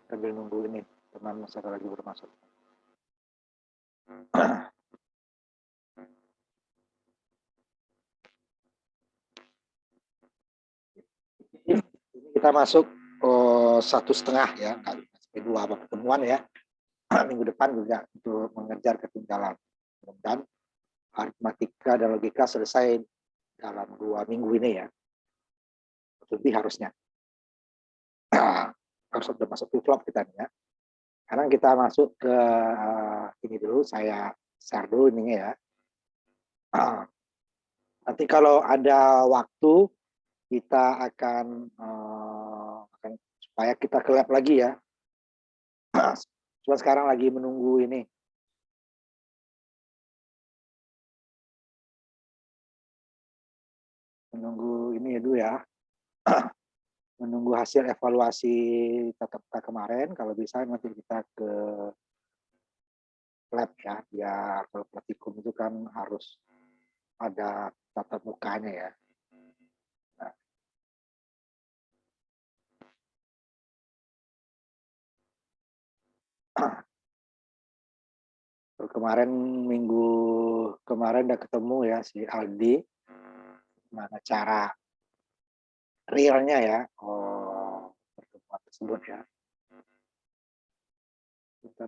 sambil nunggu ini teman satu lagi baru masuk. Ini kita masuk 1,5 ya, nggak sampai 2 pertemuan ya. Minggu depan juga untuk mengejar ketinggalan. Mudah-mudahan aritmatika dan logika selesai dalam 2 minggu ini ya. Lebih harusnya. Harus sudah masuk flip-flop kita nih ya. Sekarang kita masuk ke ini dulu, saya share dulu ininya ya. Nanti kalau ada waktu kita akan supaya kita ke lab lagi ya. Cuma sekarang lagi menunggu ini. Menunggu ini ya dulu ya. Menunggu hasil evaluasi tatap muka kemarin. Kalau bisa nanti kita ke lab ya. Biar kalau praktikum itu kan harus ada tatap mukanya ya. Kemarin minggu kemarin udah ketemu ya si Aldi, mana cara realnya ya pertemuan tersebut ya. Kita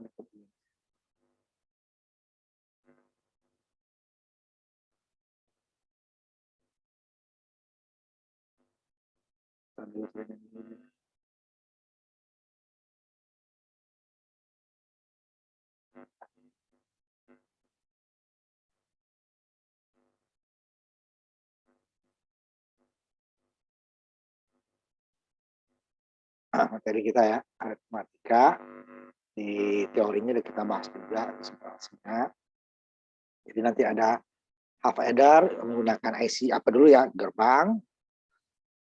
materi kita ya, aritmatika. Di teorinya udah kita bahas juga sebenarnya. Jadi nanti ada half adder menggunakan IC apa dulu ya, gerbang.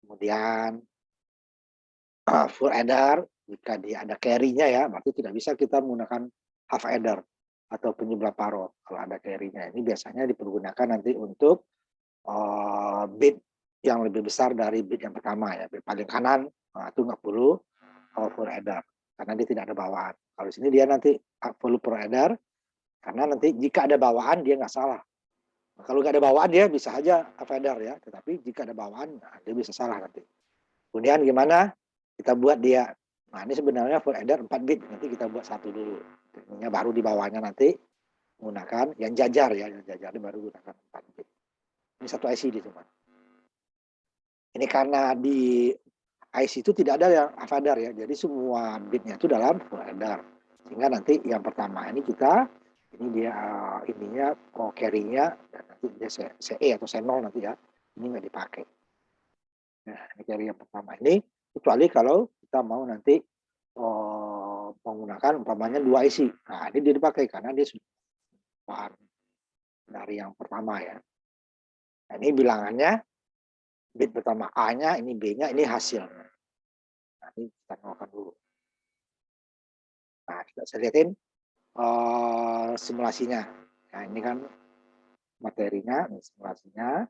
Kemudian full adder, jika dia ada carry-nya ya, berarti tidak bisa kita menggunakan half adder atau penyebab paro kalau ada carry-nya. Ini biasanya dipergunakan nanti untuk bit yang lebih besar dari bit yang pertama ya, bit paling kanan itu nggak perlu full adder karena dia tidak ada bawaan. Kalau sini dia nanti perlu full adder karena nanti jika ada bawaan dia nggak salah. Kalau nggak ada bawaan dia bisa aja half adder ya, tetapi jika ada bawaan dia bisa salah nanti. Kemudian gimana kita buat dia? Nah ini sebenarnya full adder 4 bit, nanti kita buat satu dulu. Ini baru di bawahnya nanti menggunakan yang jajar ya, yang jajar baru gunakan 4 bit. Ini satu IC di cuma. Ini karena di IC itu tidak ada yang half adder ya, jadi semua bitnya itu dalam full adder. Sehingga nanti yang pertama ini kita, ini dia ininya, carry-nya, nanti dia CE atau C0 nanti ya, ini nggak dipakai. Nah, ini carry yang pertama ini, kecuali kalau kita mau nanti menggunakan umpamanya 2 IC. Nah, ini dia dipakai karena dia sudah dari yang pertama ya. Nah, ini bilangannya bit pertama A-nya, ini B-nya, ini hasil. Nah, ini kita nolkan dulu. Nah, kita bisa lihatin simulasinya. Nah, ini kan materinya, ini simulasinya.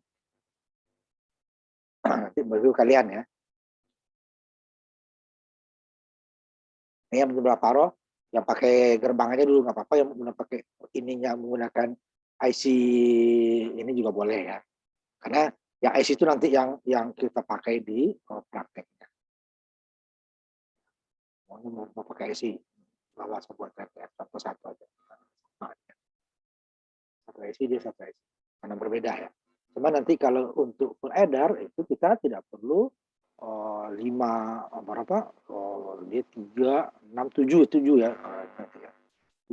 Nanti baru kalian ya. Ini yang beberapa paro, yang pakai gerbang aja dulu nggak apa-apa, yang pakai ininya menggunakan IC ini juga boleh ya. Karena yang IC itu nanti yang kita pakai di prakteknya. Mau pakai IC, bawa sebuah TTF satu aja. Satu IC dia satu IC, karena berbeda ya. Cuma nanti kalau untuk full adder itu kita tidak perlu 5 berapa? Dia 3, 6, 7 ya. Nanti ya.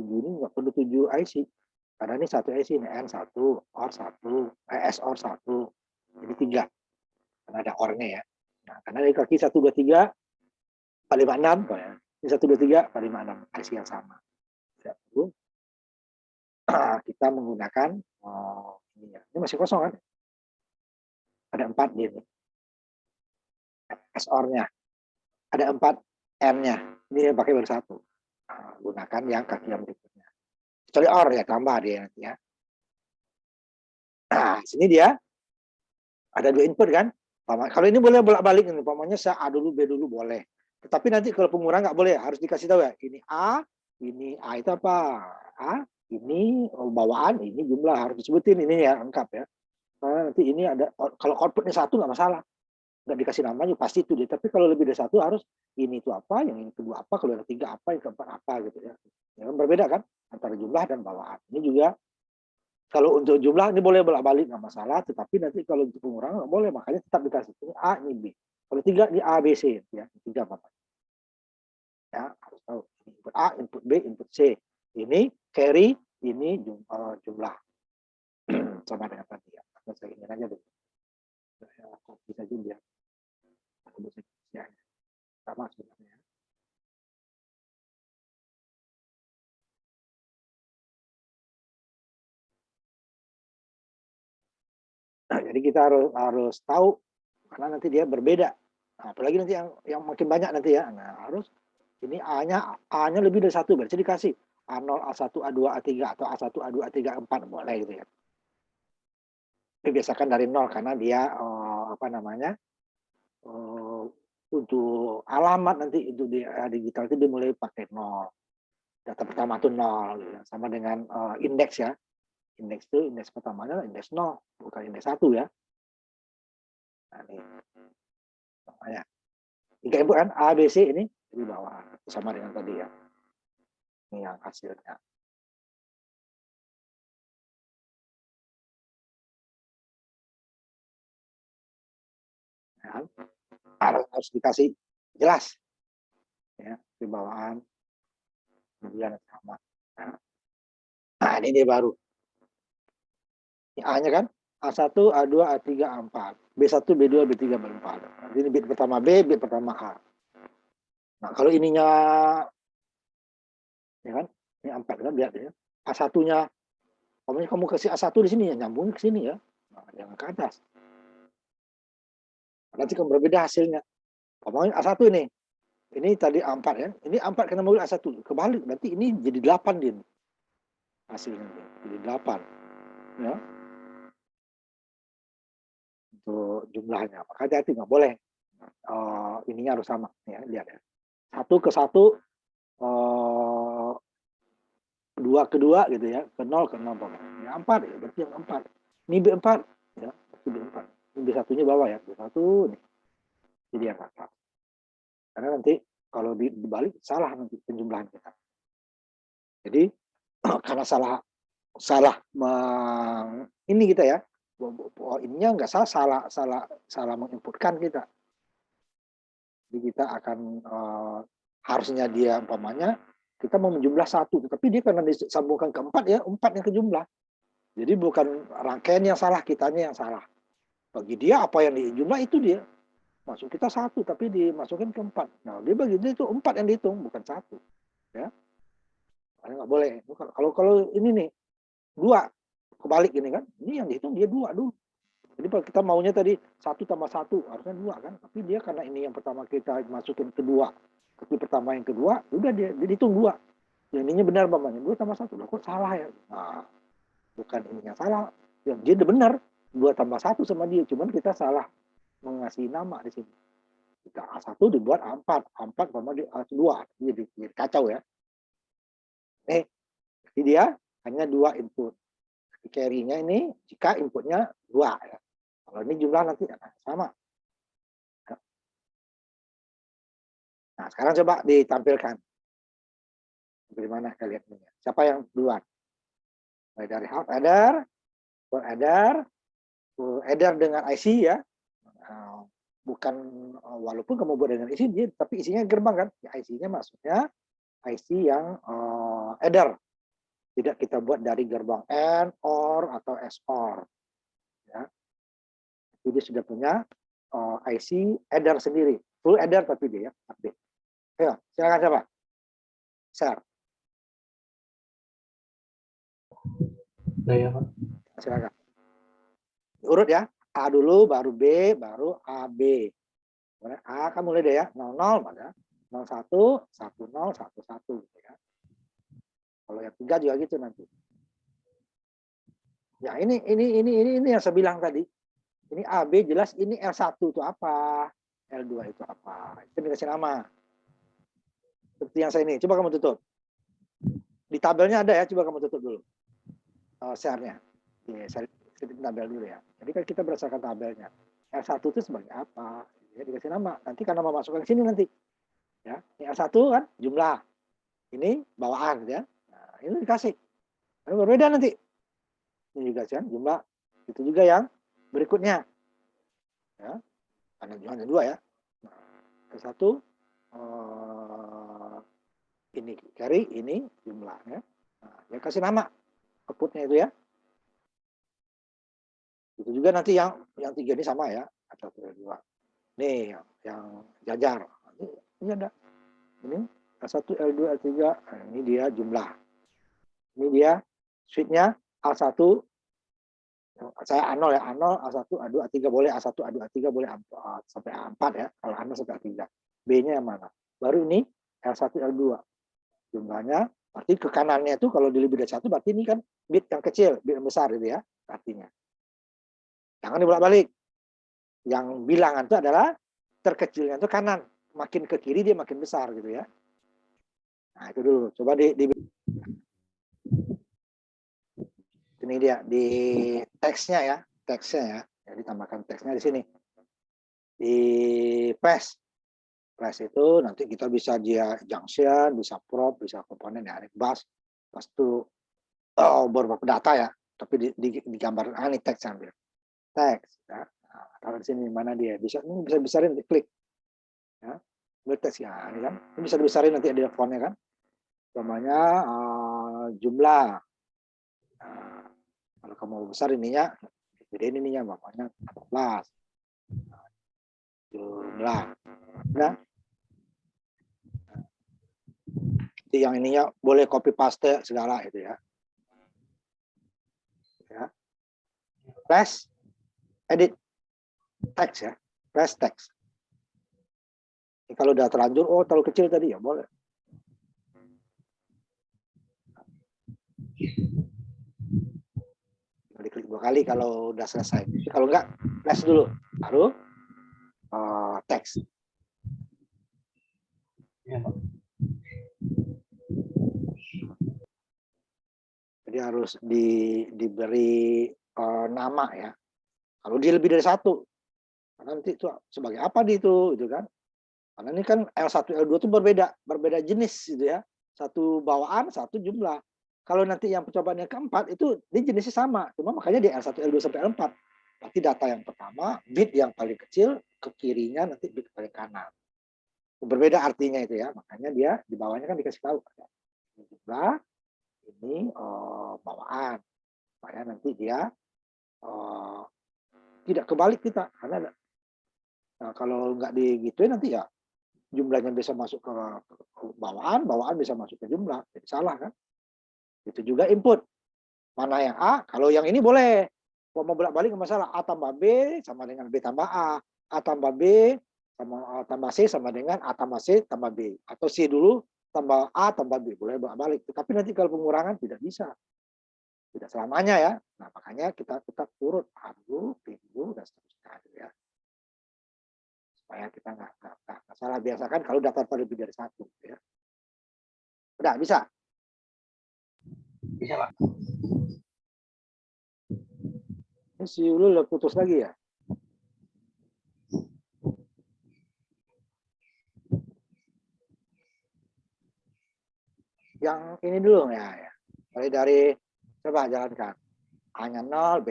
7 ini nggak perlu 7 IC. Karena ini satu IC, ini N1, OR 1, S OR 1. Jadi 3. Karena ada OR-nya ya. Nah, karena dari kaki 1, 2, 3, 4, 5, 6. Ya. Ini 1, 2, 3, 4, 5, 6. IC yang sama. Kita menggunakan ini masih kosong kan? Ada 4 di ini. SOR-nya. Ada 4 M-nya. Ini pakai baru 1. Nah, gunakan yang kaki yang berikutnya. Kecuali OR ya, tambah dia nanti ya. Nah, sini dia ada 2 input kan. Kalau ini boleh bolak-balik, umpamanya saya A dulu, B dulu boleh. Tetapi nanti kalau pengurang nggak boleh, harus dikasih tahu ya. Ini A itu apa? A, ini bawaan, ini jumlah, harus disebutin ini ya, lengkap ya. Karena nanti ini ada, kalau outputnya satu nggak masalah, nggak dikasih namanya pasti itu deh. Tapi kalau lebih dari satu harus ini itu apa, yang ini kedua apa, kalau yang ketiga apa, yang keempat apa gitu ya. Ya kan berbeda kan antara jumlah dan bawaan. Ini juga kalau untuk jumlah ini boleh bolak-balik nggak masalah, tetapi nanti kalau untuk pengurangan nggak boleh, makanya tetap dikasih ini A, ini B. Kalau tiga ini A, B, C ya, tiga apa? Ya harus tahu input A, input B, input C. Ini carry, ini jumlah sama dengan tadi ya. Saya ingin aja dulu. Saya copy saja biar ya, sama sebenarnya. Nah, jadi kita harus tahu karena nanti dia berbeda. Nah, apalagi nanti yang makin banyak nanti ya. Nah, harus ini A-nya lebih dari satu, berarti dikasih A0, A1, A2, A3 atau A1, A2, A3, A4 boleh gitu ya. Biasakan dari 0 karena dia apa namanya? Untuk alamat nanti itu di digital itu dimulai pakai 0. Data pertama itu 0 gitu. Sama dengan indeks ya. Indeks itu indeks pertamanya indeks 0, bukan indeks 1 ya. Nah, ini makanya 3 input kan A, B, C ini di bawah sama dengan tadi ya. Ini yang hasilnya. Ya, harus dikasih jelas ya di bawahan kemudian sama. Nah, ini dia baru. Ini A-nya kan A1, A2, A3, A4. B1, B2, B3, B4. Ini bit pertama B, bit pertama A. Nah, kalau ininya ya kan, ini 4 kan lihat ya. A1-nya kamu kasih A1 di sini ya, nyambung ke sini ya. Nah, jangan ke atas. Nanti kamu berbeda hasilnya. Kamu A1 ini. Ini tadi A4 ya. Ini A4 karena mau A1. Kebalik, berarti ini jadi 8 din. Hasilnya jadi 8. Ya. Untuk jumlahnya. Maka hati-hati nggak boleh. Ininya harus sama ya, lihat ya. 1 ke 1 2 ke 2 gitu ya, ke 0 ke 0 ya 4 ya, berarti yang 4. Ini B4 ya, B4. Ini B1-nya bawah ya, B1 nih. Jadi yang kakak. Karena nanti kalau dibalik salah nanti penjumlahan kita. Jadi karena salah ini kita ya, ininya nggak salah menginputkan kita. Jadi kita akan harusnya dia umpamanya kita mau menjumlah 1, tapi dia karena disambungkan ke 4 ya, 4 yang kejumlah. Jadi bukan rangkaian yang salah, kitanya yang salah. Bagi dia apa yang dijumlah itu dia. Masuk kita 1 tapi dimasukin ke 4. Nah, dia bagi dia itu 4 yang dihitung, bukan 1. Ya. Nggak boleh. Kalau ini nih 2 kebalik ini kan. Ini yang dihitung dia 2 dulu. Jadi kalau kita maunya tadi 1 tambah 1 harusnya 2 kan. Tapi dia karena ini yang pertama kita masukin kedua, ke pertama yang kedua, udah dia dihitung 2. Yang ininya benar bapaknya 2 tambah 1. Loh, kok salah ya? Nah, bukan ininya salah. Yang dia udah benar 2 tambah 1 sama dia. Cuman kita salah mengasih nama di sini. Kita A1 dibuat A4. A4 sama di A2. Jadi kacau ya. Jadi dia hanya 2 input. Carry-nya ini jika inputnya 2 ya. Kalau ini jumlah nanti sama. Nah, sekarang coba ditampilkan. Bagaimana kalian ini? Siapa yang duluan? Mulai dari half adder, full adder dengan IC ya. Bukan walaupun kamu buat dengan IC, tapi isinya gerbang kan. Ya, IC-nya maksudnya IC yang adder. Tidak kita buat dari gerbang AND, OR, atau XOR. Ya. Jadi sudah punya IC adder sendiri. Full adder tapi dia ya. Update. Ayo, silakan siapa? Share. Saya, Pak. Silakan. Urut ya. A dulu, baru B, baru AB. A kan mulai deh ya. 00 pada 01, 10, 11 gitu ya. Kalau yang 3 juga gitu nanti. Ya ini yang saya bilang tadi. Ini AB jelas ini L1 itu apa? L2 itu apa? Itu dikasih nama. Seperti yang saya ini. Coba kamu tutup. Di tabelnya ada ya, coba kamu tutup dulu. Share-nya. Saya tabel dulu ya. Jadi kan kita berdasarkan tabelnya. L1 itu sebagai apa? Ya, dikasih nama. Nanti karena mau masukkan ke sini nanti. Ya, ini L1 kan jumlah. Ini bawaan ya. Nah, ini dikasih. Ini berbeda nanti. Ini juga kan jumlah. Itu juga yang berikutnya. Ya. Hanya dua ya. Nah, L1 ini carry, ini jumlahnya. Nah, ya kasih nama outputnya itu ya. Itu juga nanti yang tiga ini sama ya, ada dua. Nih yang jajar. Ini ada. Ini L1, L2, L3. Nah, ini dia jumlah. Ini dia suite-nya A1. Saya A0 ya, A0, A1, A2, A3 boleh, A1, A2, A3 boleh sampai A4 ya. Kalau A0 sampai A3. B-nya yang mana? Baru ini L1, L2. Jumlahnya, berarti ke kanannya itu kalau di lebih dari satu, berarti ini kan bit yang kecil, bit yang besar gitu ya, artinya. Jangan dibolak-balik. Yang bilangan itu adalah terkecilnya itu kanan, makin ke kiri dia makin besar gitu ya. Nah itu dulu, coba ini dia di teksnya ya, Jadi tambahkan teksnya di sini. Di press itu nanti kita bisa dia junction, bisa prop, bisa komponen ya, bus itu beberapa data ya, tapi digambar ini teks ambil. Teks ya. Nah, kalau di sini mana dia bisa besarin, klik ya, teks ya, ini kan ini bisa dibesarin nanti ada fontnya kan, namanya jumlah. Nah, kalau kamu besar ininya, gedein ininya bapaknya 14 jumlah. Nah, yang ininya boleh copy paste segala itu ya. Ya. Press edit teks ya, press teks. Kalau udah terlanjur, terlalu kecil tadi ya boleh. Diklik 2 kali kalau udah selesai. Kalau enggak, press dulu, baru teks. Jadi harus diberi nama ya. Kalau dia lebih dari satu, nanti itu sebagai apa di itu kan? Karena ini kan L1, L2 itu berbeda jenis gitu ya. Satu bawaan, satu jumlah. Kalau nanti yang percobaan yang keempat itu dia jenisnya sama, cuma makanya di L1, L2 sampai L4. Berarti data yang pertama bit yang paling kecil, ke kirinya nanti bit paling kanan. Berbeda artinya itu ya, makanya dia di bawahnya kan dikasih tahu ini jumlah, ini bawaan. Supaya nanti dia tidak kebalik kita, karena kalau nggak digituin nanti ya jumlahnya bisa masuk ke bawaan, bawaan bisa masuk ke jumlah, jadi salah kan? Itu juga input. Mana yang A? Kalau yang ini boleh. Kalau mau bolak-balik masalah A tambah B sama dengan B tambah A tambah B sama A tambah C sama dengan A tambah C tambah B. Atau C dulu tambah A tambah B, boleh bolak-balik. Tapi nanti kalau pengurangan tidak bisa. Tidak selamanya ya. Nah, makanya kita tetap turut A dulu, B dulu, dan seterusnya. Ya. Supaya kita nggak salah. Biasakan kalau data lebih dari satu. Ya. Udah, bisa? Bisa, Pak. Ini si Ulul udah putus lagi ya? Yang ini dulu ya. Mulai dari, coba jalankan. A-nya 0, B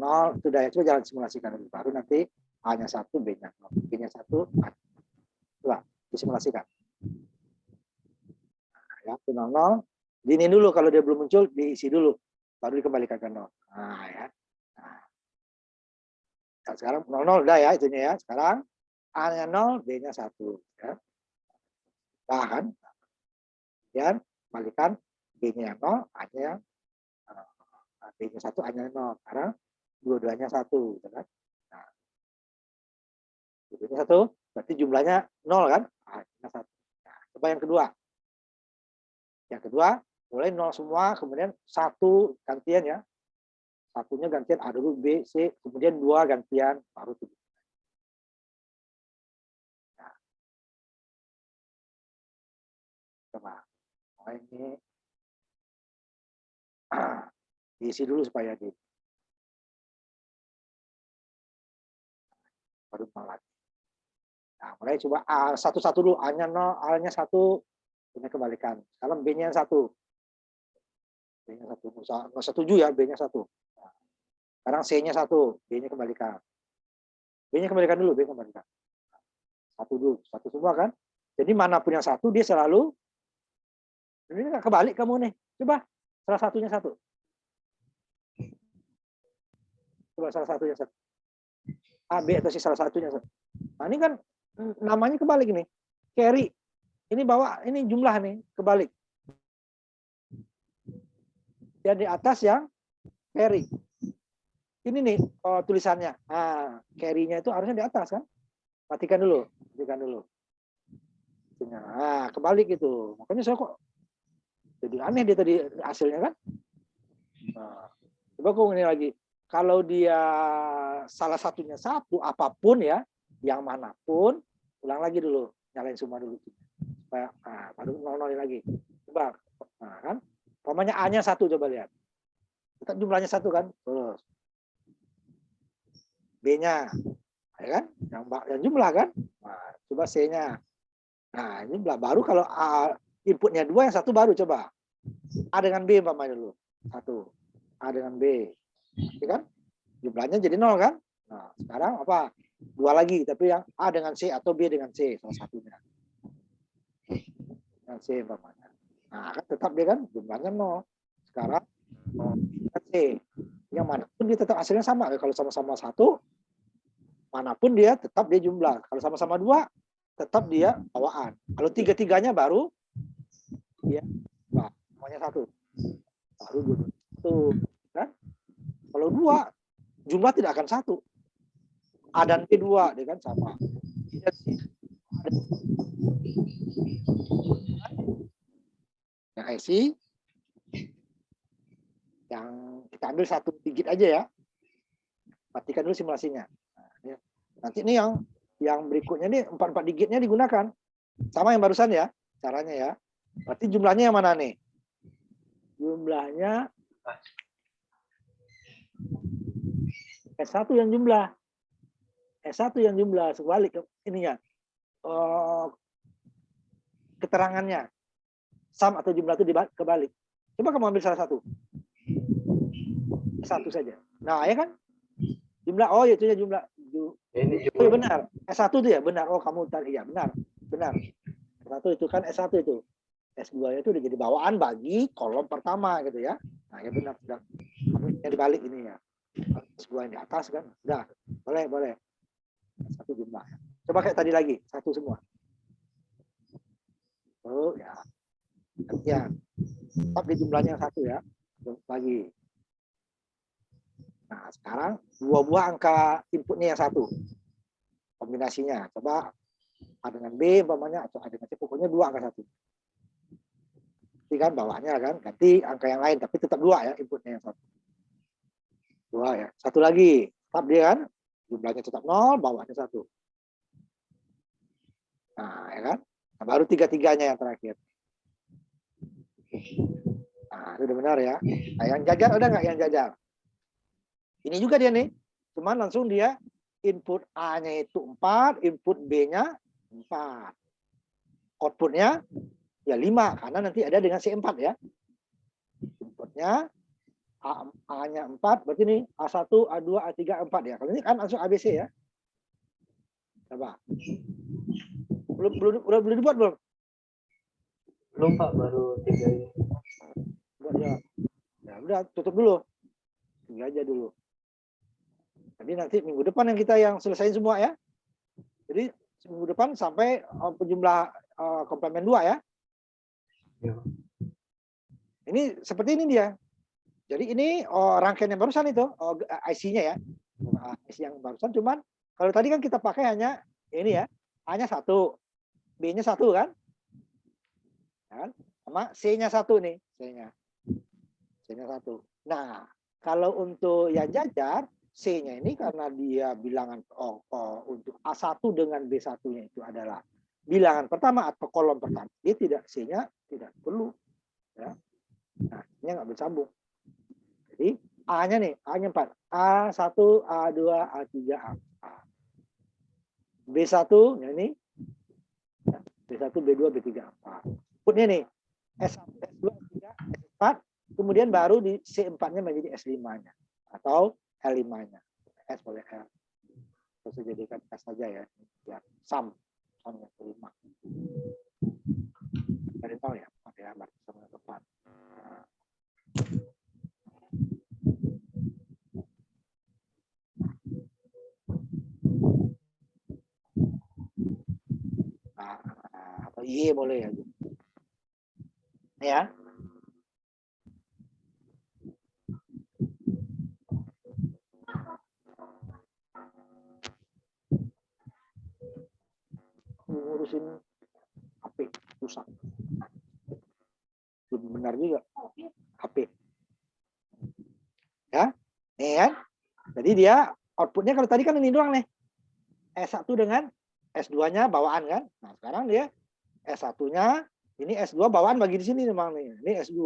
0, sudah ya, coba jalan simulasikan dulu. Baru nanti A-nya 1, B-nya 0. B-nya 1, A. Coba disimulasikan. Nah, ya, 0, 0. Diinin dulu, kalau dia belum muncul, diisi dulu. Baru dikembalikan ke 0. Nah, ya. Nah, sekarang 0, 0 udah ya, itunya ya. Sekarang A-nya 0, B-nya 1. Ya. Bahkan, kemudian kembalikan B-nya 0, A-nya B-nya 1, A-nya 0. Sekarang dua-duanya 1. Gitu kan? Nah, dua-duanya 1, berarti jumlahnya 0 kan? A-nya 1. Nah, coba yang kedua. Yang kedua, mulai 0 semua, kemudian 1 gantian ya. Satunya gantian A dulu, B, C, kemudian 2 gantian, baru 7. Nah. Coba. Oh, ini diisi dulu supaya di baru lagi. Nah, mulai coba A satu-satu dulu, A-nya 0, A-nya 1, ini kebalikan. Sekarang B-nya 1. B-nya 1. Nggak setuju ya, B-nya 1. Nah, sekarang C-nya 1, B-nya kebalikan. B-nya kebalikan dulu, B kebalikan. 1 dulu, 1 semua kan? Jadi manapun yang 1, dia selalu, ini nggak kebalik kamu nih. Coba, salah satunya 1. Coba salah satunya 1. A, B, atau C salah satunya 1. Nah, ini kan namanya kebalik nih. Carry. Ini bawa, ini jumlah nih, kebalik. Yang di atas yang carry. Ini nih tulisannya. Nah, carry-nya itu harusnya di atas kan? Matikan dulu. Matikan dulu. Nah, kebalik itu. Makanya saya kok jadi aneh dia tadi hasilnya kan? Nah, coba aku ini lagi. Kalau dia salah satunya 1, apapun ya, yang manapun, ulang lagi dulu. Nyalain semua dulu. Supaya, nah, baru 0 lagi. Coba. Nah, kan? Pokoknya A-nya 1, coba lihat. Kita jumlahnya 1 kan? Terus. B-nya. Ya kan? Yang jumlah kan? Nah, coba C-nya. Nah, ini baru kalau A inputnya 2, yang 1 baru coba. A dengan B umpamanya dulu. 1. A dengan B. Ya kan? Jumlahnya jadi 0 kan? Nah, sekarang apa? 2 lagi, tapi yang A dengan C atau B dengan C salah satunya. Dengan C umpamanya. Nah, kan tetap dia kan jumlahnya 0. Sekarang 0 dengan C. Yang manapun dia tetap hasilnya sama. Kalau sama-sama 1, manapun dia tetap dia jumlah. Kalau sama-sama 2, tetap dia bawaan. Kalau 3-3-nya baru dia semuanya 1. Baru 1 kan? Kalau 2 jumlah tidak akan 1. A dan B 2 dia kan sama. Yang IC yang kita ambil 1 digit aja ya. Matikan dulu simulasinya. Nah, ya. Nanti ini yang berikutnya nih 4 digitnya digunakan. Sama yang barusan ya caranya ya. Berarti jumlahnya yang mana nih? Jumlahnya S1 yang jumlah. S1 yang jumlah sebalik ininya. Keterangannya. Sum atau jumlah itu kebalik. Coba kamu ambil salah satu. S1 saja. Nah, ya kan? Jumlah, oh itu ya jumlah. Oh ya benar. S1 itu ya benar. Oh kamu tadi ya benar. Benar. S1 itu kan S1 itu. S2 itu udah jadi bawaan bagi kolom pertama gitu ya. Nah, ya benar sudah. Kamu yang dibalik ini ya. S2 yang di atas kan. Udah. Boleh. Satu jumlah. Coba kayak tadi lagi, 1 semua. Oh ya. Ya. Tetap di jumlahnya 1 ya. Lagi. Nah, sekarang 2 buah angka inputnya yang 1. Kombinasinya. Coba A dengan B umpamanya atau A dengan C, pokoknya 2 angka 1. Ganti kan bawahnya kan, ganti angka yang lain tapi tetap 2 ya inputnya yang 1. 2 ya. 1 lagi. Tetap dia kan jumlahnya tetap 0, bawahnya 1. Nah, ya kan? Nah, baru 3-3-nya yang terakhir. Nah, itu udah benar ya. Nah, yang jajar ada nggak yang jajar? Ini juga dia nih. Cuman langsung dia input A-nya itu 4, input B-nya 4. Outputnya ya 5, karena nanti ada dengan C4 ya. Inputnya A-nya 4, berarti ini A1, A2, A3, A4 ya. Kalau ini kan langsung ABC ya. Coba. Belum dibuat belum? Belum Pak, baru 3 ini. Buat ya. Ya udah tutup dulu. 3 aja dulu. Jadi nanti minggu depan yang selesaiin semua ya. Jadi minggu depan sampai jumlah komplement 2 ya. Ya. Ini seperti ini dia. Jadi ini rangkaian yang barusan itu IC-nya ya. IC yang barusan, cuman kalau tadi kan kita pakai hanya ini ya. A-nya 1, B-nya 1 kan? Sama C-nya 1 nih, C-nya 1. Nah, kalau untuk yang jajar, C-nya ini karena dia bilangan untuk A1 dengan B1-nya itu adalah bilangan pertama atau kolom pertama, dia tidak C-nya Tidak perlu. Ya. Nah, ini nggak bersambung. Jadi A-nya nih, A-nya 4. A1, A2, A3, A4. B1, ya ini. B1, B2, B3, A4. Inputnya nih, S1, S2, S3, S4. Kemudian baru di C4-nya menjadi S5-nya. Atau L5-nya. S boleh L. Terus jadikan S saja ya. Biar sum yang kelima. Dari 0 ya. Ya, berarti sama depan. Atau Y boleh ya. Ya. Ngurusin HP rusak. Belum benar juga HP. Ya. Nih kan. Jadi dia outputnya kalau tadi kan ini doang nih. S1 dengan S2-nya bawaan kan. Nah, sekarang dia S1-nya ini S2 bawaan bagi di sini memang nih. Ini S2,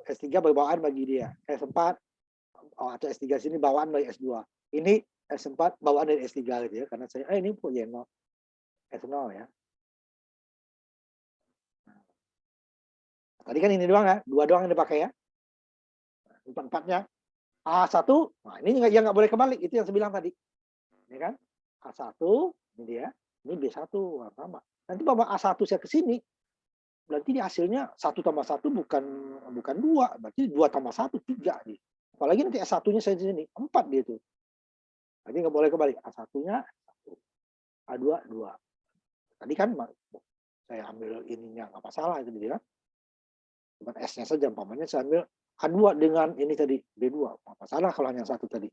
S3 bawaan bagi dia. S4 atau S3 sini bawaan bagi S2. Ini S4 bawaan dari S3 gitu ya. Karena saya ini punya S0 ya. Tadi kan ini doang ya, 2 doang yang dipakai ya. 4-4-nya. A1, nah ini yang nggak boleh kebalik, itu yang saya bilang tadi. Ini kan, A1, ini dia, ini B1, sama. Nanti bawa A1 saya ke sini, berarti hasilnya 1 tambah 1 bukan 2, berarti 2 tambah 1, 3. Nih. Apalagi nanti A1-nya saya di sini, 4 dia itu. Jadi nggak boleh kebalik, A1-nya 1, A2, 2. Tadi kan saya ambil ininya, nggak masalah, itu dia. Cuma S-nya saja, umpamanya saya ambil A2 dengan ini tadi, B2. Nggak masalah kalau hanya 1 tadi.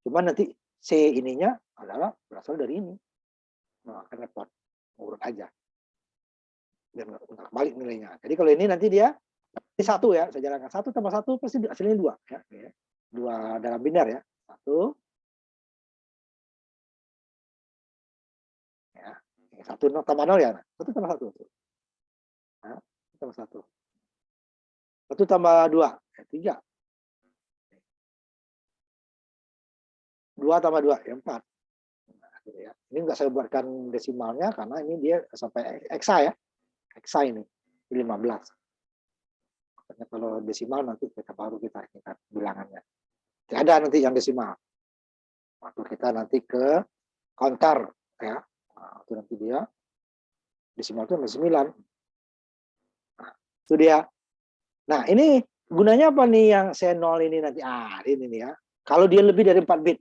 Cuma nanti C ininya adalah berasal dari ini. Nah, akan repot. Urut aja. Biar nggak balik nilainya. Jadi kalau ini nanti dia ini 1 ya. Saya jalankan 1 tambah 1 pasti hasilnya 2. Ya. 2 dalam biner ya. 1. Ya. 1 tambah 0 ya. 1 tambah 1. Nah, 1 tambah 1. 1 tambah 2. Ya, 3. 2 tambah 2. Ya, 4. Ya. Ini enggak saya buatkan desimalnya karena ini dia sampai eksa ya. Eksa ini 15. Makanya kalau desimal nanti kita baru kita ingat bilangannya. Tidak ada nanti yang desimal. Waktu kita nanti ke counter ya. Nah, itu nanti dia desimal itu 9. Nah, itu dia. Nah, ini gunanya apa nih yang C0 ini nanti? Ini nih ya. Kalau dia lebih dari 4 bit.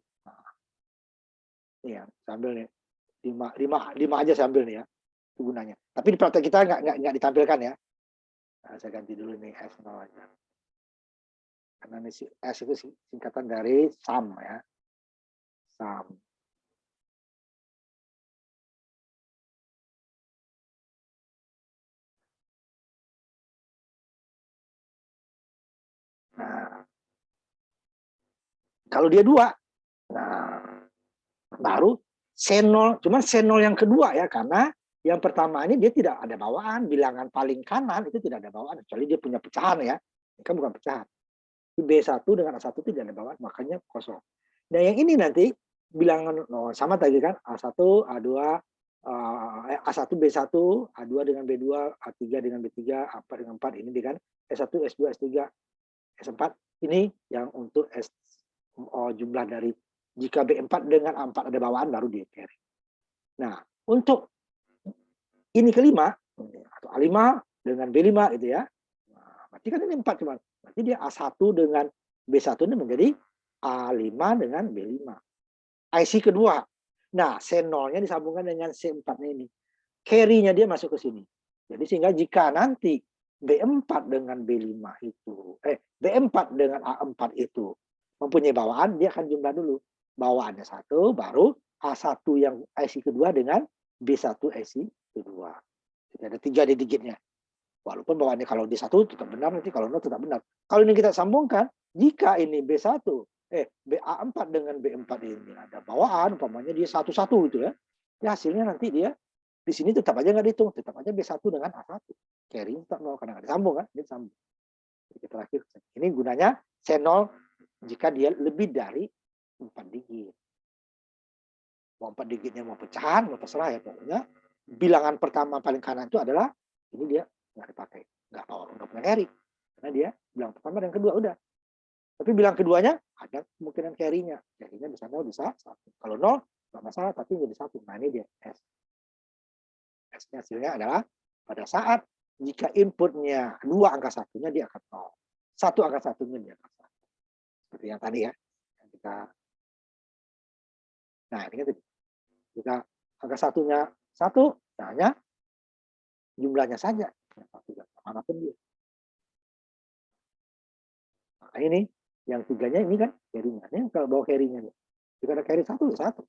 Nih ya, saya ambil nih. 5 aja saya ambil nih ya. Itu gunanya. Tapi di praktek kita nggak ditampilkan ya. Nah, saya ganti dulu nih S0 aja. Karena ini S itu singkatan dari sum ya. Sum. Nah, kalau dia 2, nah baru C0, cuman C0 yang kedua ya, karena yang pertama ini dia tidak ada bawaan, bilangan paling kanan itu tidak ada bawaan, kecuali dia punya pecahan ya, ini kan bukan pecahan. B1 dengan A1 tidak ada bawaan, makanya kosong. Nah yang ini nanti bilangan sama tadi kan, A1, A2, A1, B1, A2 dengan B2, A3 dengan B3, A4 dengan 4, ini kan S1, S2, S3, S4, ini yang untuk jumlah dari jika B4 dengan A4 ada bawaan baru di carry. Nah, untuk ini kelima atau A5 dengan B5 gitu ya. Nah, berarti kan ini 4 cuma. Berarti dia A1 dengan B1 ini menjadi A5 dengan B5. IC kedua. Nah, C0-nya disambungkan dengan C4-nya ini. Carry-nya dia masuk ke sini. Jadi sehingga jika nanti B4 dengan B5 itu, B4 dengan A4 itu mempunyai bawaan, dia akan jumlah dulu. Bawaannya 1, baru A1 yang IC kedua dengan B1 IC kedua. Jadi ada 3 di digitnya. Walaupun bawaannya kalau di 1 tetap benar, nanti kalau 0 tetap benar. Kalau ini kita sambungkan, jika ini B1, BA4 dengan B4 ini ada bawaan, umpamanya dia 1-1 gitu ya. Ya hasilnya nanti dia di sini tetap aja nggak dihitung, tetap aja B1 dengan A1. carry tetap 0 karena nggak disambung kan, ini disambung. Jadi terakhir ini gunanya C0 jika dia lebih dari 4 digit. Mau 4 digitnya mau pecahan, mau terserah ya pokoknya. Bilangan pertama paling kanan itu adalah ini dia nggak dipakai, nggak punya carry karena dia bilang pertama dan kedua udah. Tapi bilang keduanya ada kemungkinan carry-nya. Carry-nya bisa 0, bisa 1. Kalau 0 nggak masalah, tapi jadi 1. Nah ini dia S. S-nya hasilnya adalah pada saat jika inputnya 2 angka satunya dia akan 0. 1 angka satunya dia akan 1. Seperti yang tadi ya. Yang kita, nah ini kan jika angka satunya 1, hanya jumlahnya saja. Manapun dia. Nah ini yang tiganya ini kan carry-nya. Ini kalau bawa carry-nya. Jika ada carry 1, ya 1.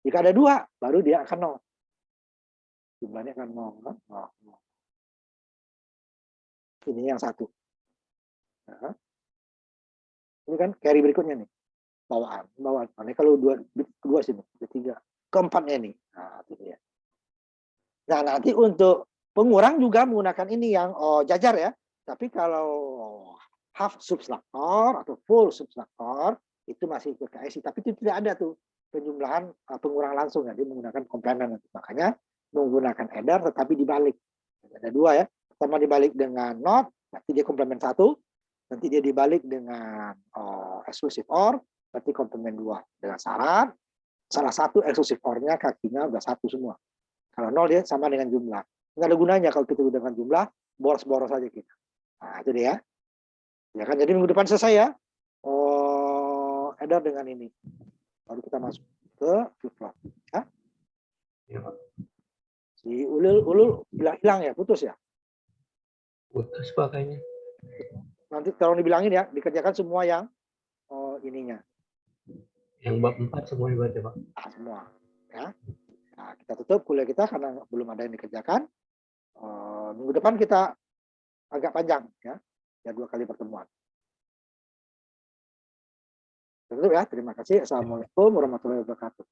Jika ada 2, baru dia akan 0. Jumlahnya akan 0. Ini yang 1. Nah, ini kan carry berikutnya nih. Bawaan. Ini kalau 2 sini, 3. Keempatnya nih. Nah, itu dia. Nah, nanti untuk pengurang juga menggunakan ini yang jajar ya. Tapi kalau half subtraktor atau full subtraktor itu masih ke KSI, tapi itu tidak ada tuh penjumlahan pengurang langsung ya, dia menggunakan komplemen. Makanya menggunakan header tetapi dibalik. Ada 2 ya. Pertama dibalik dengan not, nanti dia komplemen 1, nanti dia dibalik dengan exclusive OR, berarti komplemen 2 dengan syarat salah satu exclusive OR-nya kakinya udah 1 semua. Kalau 0 dia sama dengan jumlah. Nggak ada gunanya kalau kita gunakan jumlah, boros-boros saja kita. Nah, itu dia. Ya kan, jadi minggu depan selesai ya. Header dengan ini. Baru kita masuk ke flip-flop. Ya? Ya, Pak. Si ulul hilang ya, putus ya. Putus Pak kayaknya. Nanti tolong dibilangin ya, dikerjakan semua yang ininya. Yang bab 4 semuanya baca Pak. Nah, semua. Ya. Nah, kita tutup kuliah kita karena belum ada yang dikerjakan. Minggu depan kita agak panjang ya 2 kali pertemuan. Tutup ya. Terima kasih. Assalamualaikum warahmatullahi wabarakatuh.